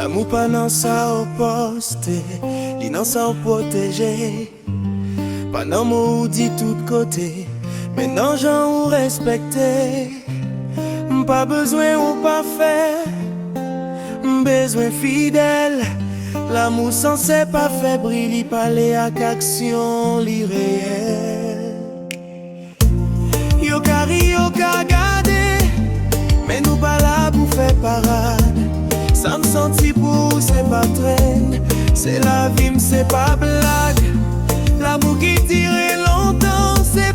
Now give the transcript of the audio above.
L'amour pas dans ça au poste, li dans ça au protégé. Pas dans mot dit tout côté, mais non gens ou respecté. Pas besoin ou pas fait, besoin fidèle. L'amour censé pas fait briller, parler à action li réel. Yo cari yo ka gade, mais nous pas là pour faire parade. Ça me sentit pour c'est pas traîne, c'est la vie, c'est pas blague. L'amour qui tire longtemps, c'est